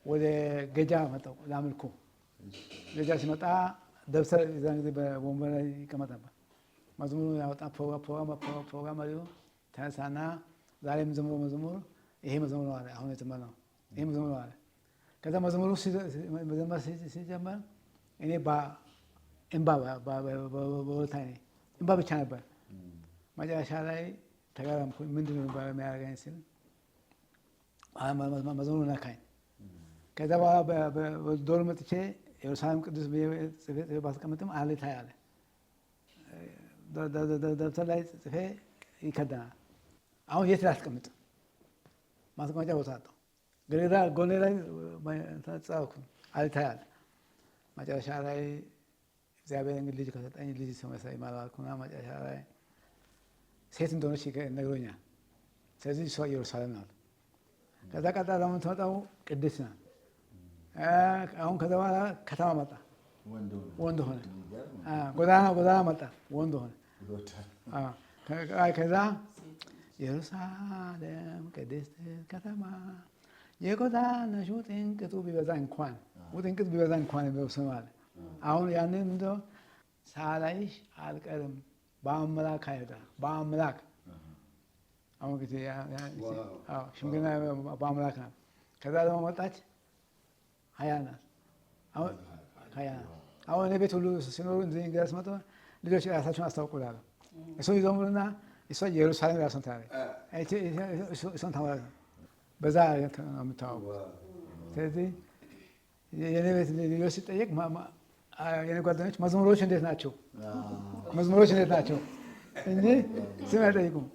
ወደ ገጃ መጣሁ ላምልኮ። ገጃ ሲመጣ ደብተር የዛን ጊዜ በወንበር ላይ ይቀመጥ ነበር። መዝሙሩ ያወጣ ፕሮግራም መሪው ተነሳና ዛሬ የምንዘምረው መዝሙር ይሄ መዝሙር ነው አለ። አሁን የተመረው ይሄ መዝሙር ነው አለ። ከዛ መዝሙሩ መዘመር ሲጀመር እኔ እምባ በወልታይ ነኝ እምባ ብቻ ነበር። መጨረሻ ላይ ተገረምኩኝ። ምንድን ነው የሚያደርገኝ ሲል መዝሙሩ ነካኝ። ከዛ በኋላ ዶር መጥቼ ኢየሩሳሌም ቅዱስ ጽፌ ባስቀምጥም አሌታ ያለ ደብተር ላይ ጽፌ ይከደናል። አሁን የት ላስቀምጥ? ማስቀመጫ ቦታ አጣሁ። ግሬዳ ጎኔ ላይ ጻፍኩ አሌታ ያለ። መጨረሻ ላይ እግዚአብሔር እንግዲህ ልጅ ከሰጠኝ ልጅ ሰመሳይ ማለዋልኩና መጨረሻ ላይ ሴት እንደሆነች ነግሮኛል። ስለዚህ እሷ ኢየሩሳሌም ናት። ከዛ ቀጣ ደግሞ የምትመጣው ቅድስት ናት። አሁን ከዛ በኋላ ከተማ መጣ፣ ወንድ ሆነ። ጎዳና መጣ፣ ወንድ ሆነ። ከዛ ኢየሩሳሌም ቅድስት ከተማ የጎዳናሽ ውጥንቅጡ ቢበዛ እንኳን የሚለው ስም አለ። አሁን ያንን እንደው ሳላይሽ አልቀርም በአምላክ አይዳ በአምላክ አሁን ጊዜ ሽምግልና በአምላክ ናት። ከዛ ደግሞ መጣች ሀያ ናት። አሁን እኔ ቤት ሁሉ ሲኖሩ እንደዚህ እንግዳ ሲመጡ ልጆች ራሳቸውን አስታውቁላሉ። እሱ ይዘምሩና እሷ ኢየሩሳሌም ራሱን ታዲያ እሱን ተማሪ ነው። በዛ ነው የምታወቁ። ስለዚህ የኔ ቤት ልጆች ሲጠየቅ የኔ ጓደኞች መዝሙሮች እንዴት ናቸው እንጂ ስም አይጠይቁም።